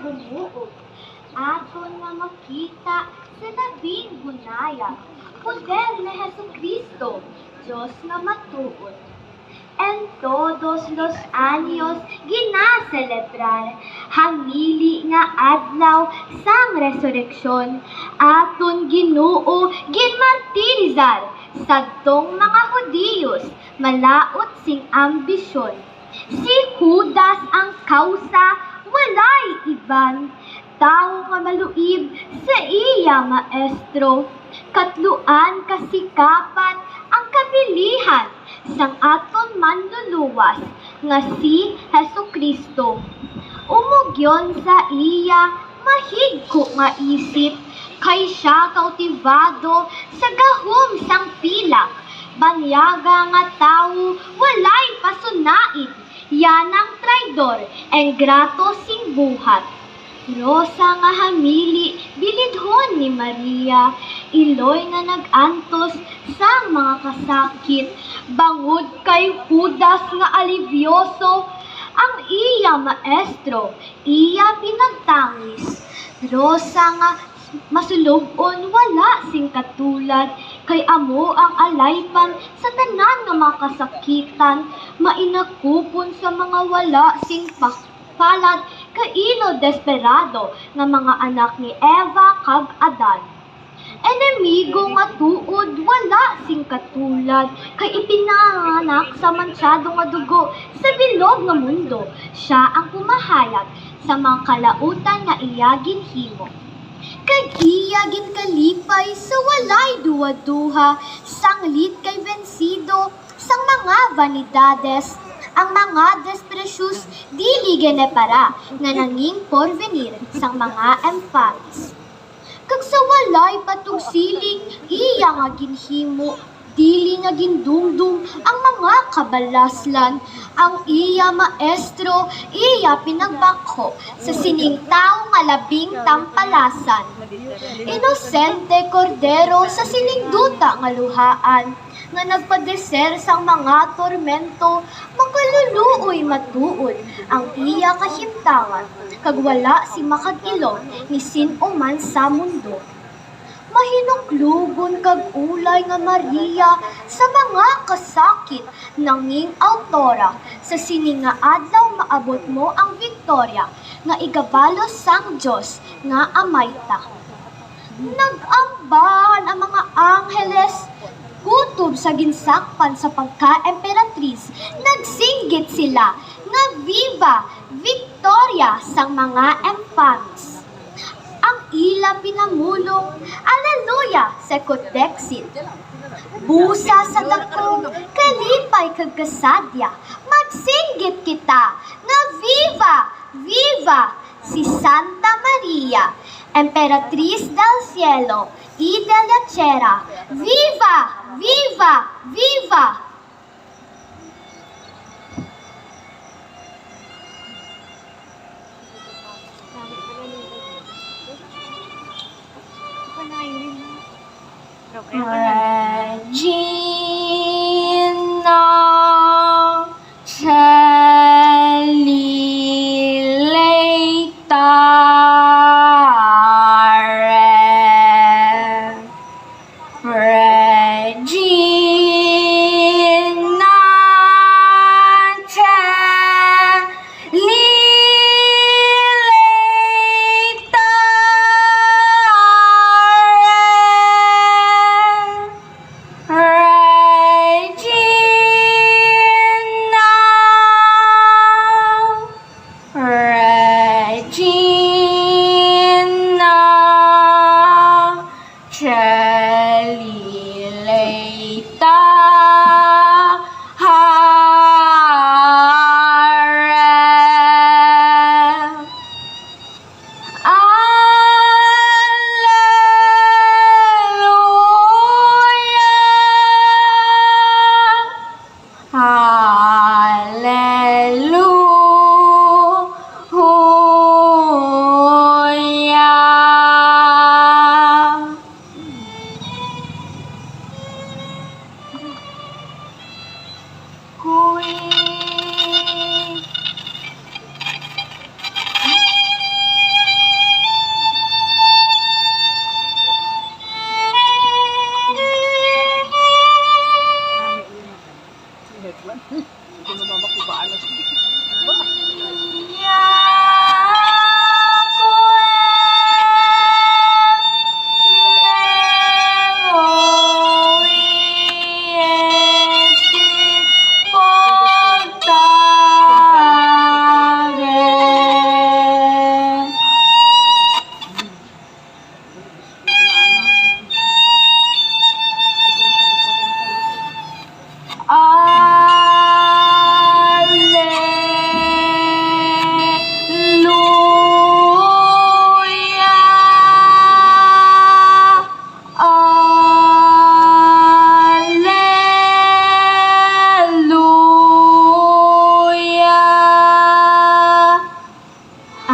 bumuog. Aton nga makita sa labing bunaya, poder na Jesucristo, Diyos nga matuod. En todos los años ginaselebrar, hamili nga adlaw sang resurreksyon, aton Ginoo ginmartirizar, sadtong mga Hudiyos, malaot sing ambisyon. Si Judas ang kausa, walay iban, tao nga maluib sa iya maestro, katluan kasikapan ang kabilihan sang aton manluluwas nga si Jesucristo. Umugyon sa iya mahigko nga isip, kay siya kautivado sa gahom sang pilak, banyaga nga tawo walay pasunaid, yanang traidor, engrato sing buhat. Rosa nga hamili, bilidhon ni Maria, iloy nga nagantos sang mga kasakit, bangod kay Judas nga alivioso, ang iya maestro, iya pinagtangis. Rosa nga masulubon wala sing katulad, kay amo ang alaypan sa tanan nga makasakitan, mainakupon sa mga wala sing palad, kailo desperado nga mga anak ni Eva kag Adan. Enemigo nga tuod wala sing katulad, kay ipinanganak sa mansyado nga dugo sa bilog nga mundo. Siya ang pumahayag sa mga kalautan nga iya ginhimo. Kag iya ginkalipay sa walay duwa-duha, sanglit kay bensido sang mga vanidades, ang mga despresyos dili para nga nanging porvenir sang mga empatis. Kag sa walay patugsiling, iya nga ginhimo, dili nga gindumdum ang mga kabalaslan, ang iya maestro, iya pinagbakho sa sining tao nga labing tampalasan. Inosente kordero sa sining duta nga luhaan, nga nagpadeser sang mga tormento, makaluluoy matuod ang iya kahimtangan, kag wala si makag-ilong ni sin-uman sa mundo. Mahinuklugon kag ulay nga Maria sa mga kasakit, nanging autora, sa sining nga adlaw maabot mo ang Victoria, nga igabalos sang Diyos nga amayta. Nagambahan ang mga angheles, kutob sa ginsakpan sa pagka-emperatriz, nagsinggit sila nga viva Victoria sang mga empatis. Ang ila pinamulong, Alleluia, sekotexit. Busa sa dako, kalipay kag kasadya, magsinggit kita nga viva, viva si Santa Maria, Emperatriz del Cielo y de la Tierra. Viva, viva, viva! Regina Celi Leitare, Regina Celi Hallelujah.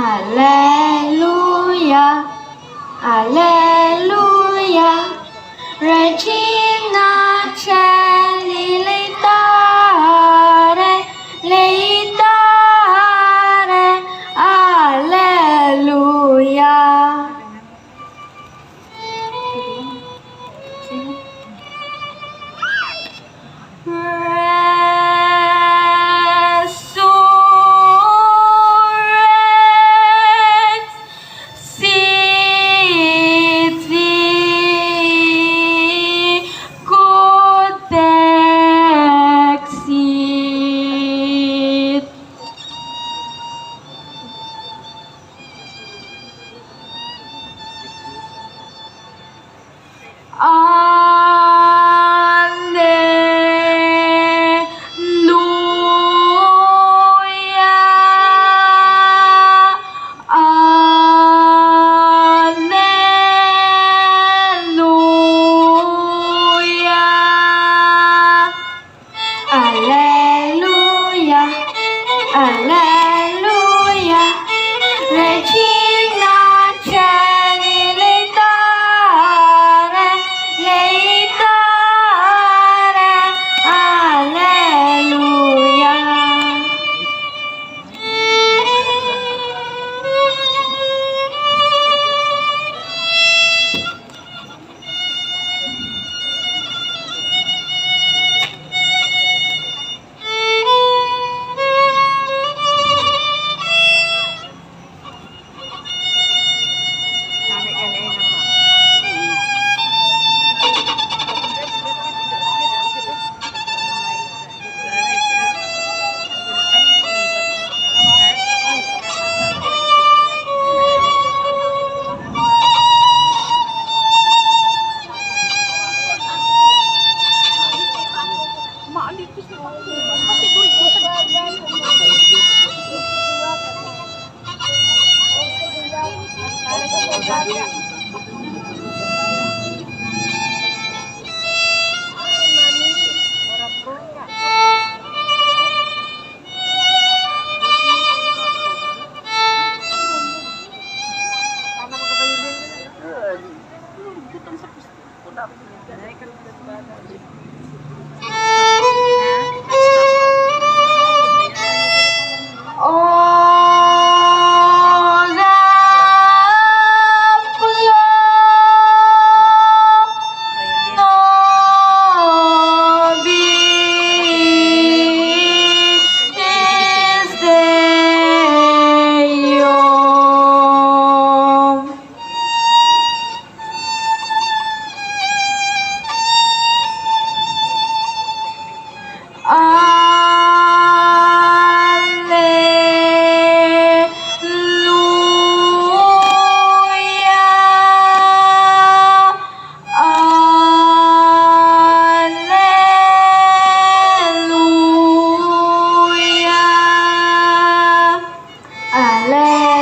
Alleluia, Alleluia, Regina Celi laetare, laetare, Alleluia. Resurrex sit vicodexit.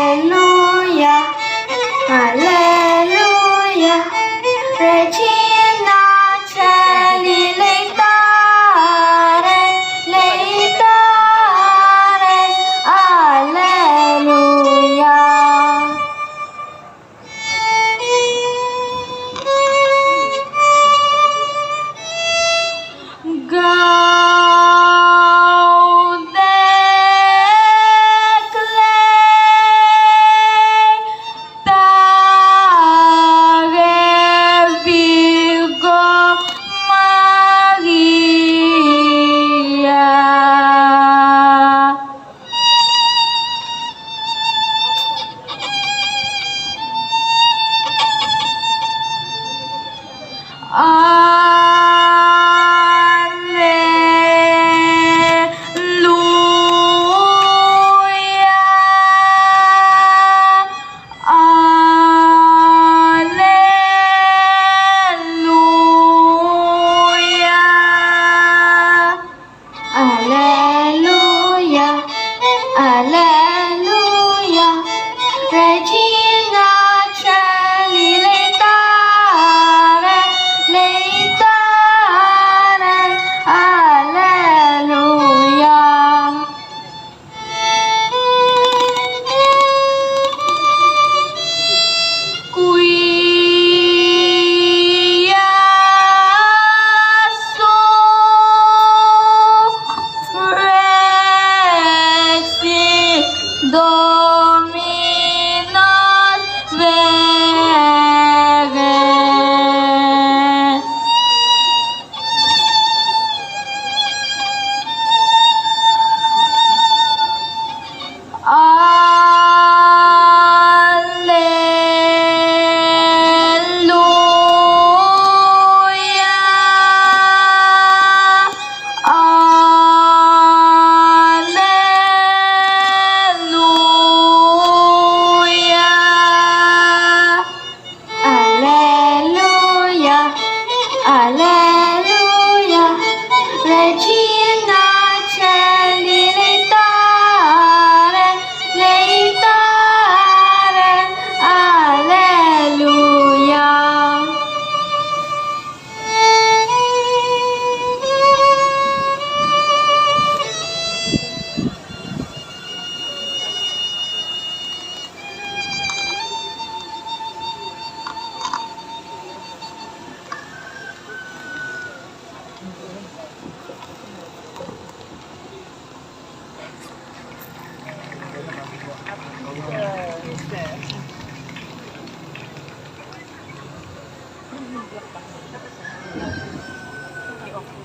Alleluia, Alleluia, Regina Celi laetare, laetare, Alleluia.